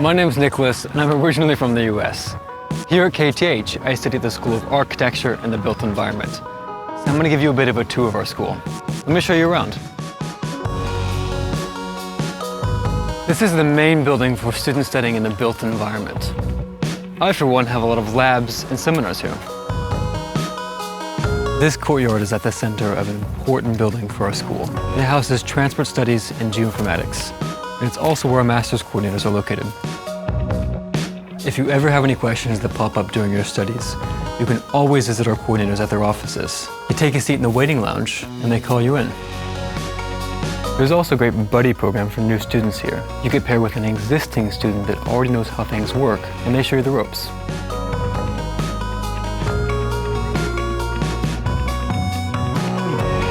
My name's Nicholas, and I'm originally from the US. Here at KTH, I study at the School of Architecture and the Built Environment. So I'm going to give you a bit of a tour of our school. Let me show you around. This is the main building for students studying in the built environment. I, for one, have a lot of labs and seminars here. This courtyard is at the center of an important building for our school. It houses transport studies and geoinformatics. And it's also where our master's coordinators are located. If you ever have any questions that pop up during your studies, you can always visit our coordinators at their offices. You take a seat in the waiting lounge and they call you in. There's also a great buddy program for new students here. You get paired with an existing student that already knows how things work, and they show you the ropes.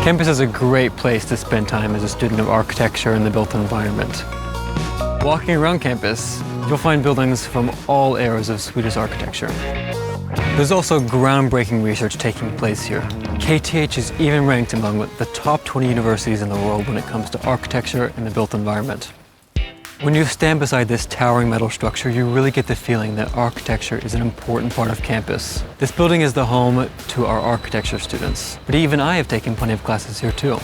Campus is a great place to spend time as a student of architecture in the built environment. Walking around campus, you'll find buildings from all eras of Swedish architecture. There's also groundbreaking research taking place here. KTH is even ranked among the top 20 universities in the world when it comes to architecture in the built environment. When you stand beside this towering metal structure, you really get the feeling that architecture is an important part of campus. This building is the home to our architecture students, but even I have taken plenty of classes here too.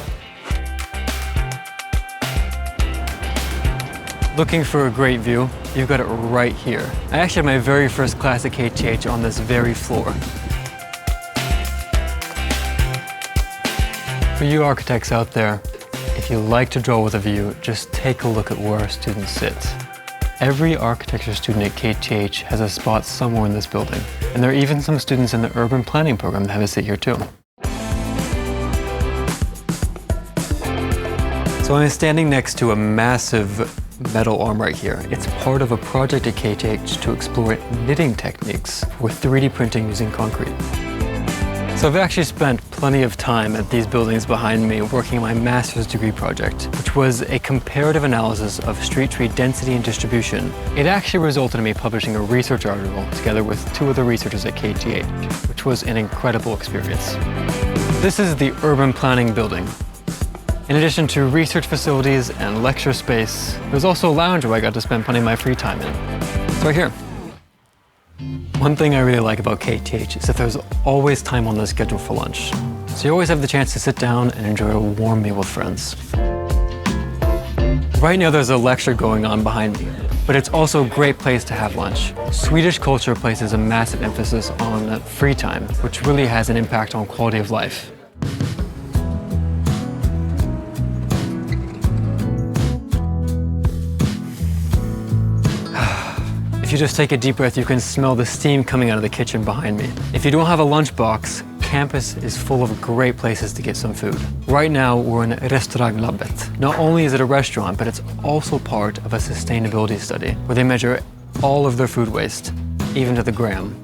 Looking for a great view? You've got it right here. I actually had my very first class at KTH on this very floor. For you architects out there, if you like to draw with a view, just take a look at where our students sit. Every architecture student at KTH has a spot somewhere in this building. And there are even some students in the urban planning program that have a seat here too. So I'm standing next to a massive metal arm right here. It's part of a project at KTH to explore knitting techniques for 3D printing using concrete. So I've actually spent plenty of time at these buildings behind me working on my master's degree project, which was a comparative analysis of street tree density and distribution. It actually resulted in me publishing a research article together with two other researchers at KTH, which was an incredible experience. This is the urban planning building. In addition to research facilities and lecture space, there's also a lounge where I got to spend plenty of my free time in. It's right here. One thing I really like about KTH is that there's always time on the schedule for lunch. So you always have the chance to sit down and enjoy a warm meal with friends. Right now there's a lecture going on behind me, but it's also a great place to have lunch. Swedish culture places a massive emphasis on free time, which really has an impact on quality of life. If you just take a deep breath, you can smell the steam coming out of the kitchen behind me. If you don't have a lunchbox, campus is full of great places to get some food. Right now, we're in Restauranglabbet. Not only is it a restaurant, but it's also part of a sustainability study where they measure all of their food waste, even to the gram.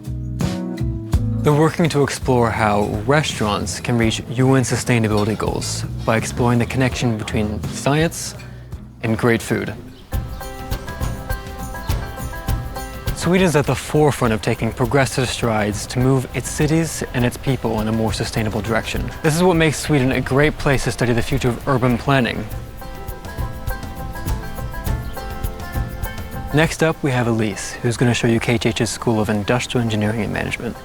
They're working to explore how restaurants can reach UN sustainability goals by exploring the connection between science and great food. Sweden is at the forefront of taking progressive strides to move its cities and its people in a more sustainable direction. This is what makes Sweden a great place to study the future of urban planning. Next up, we have Elise, who's going to show you KTH's School of Industrial Engineering and Management.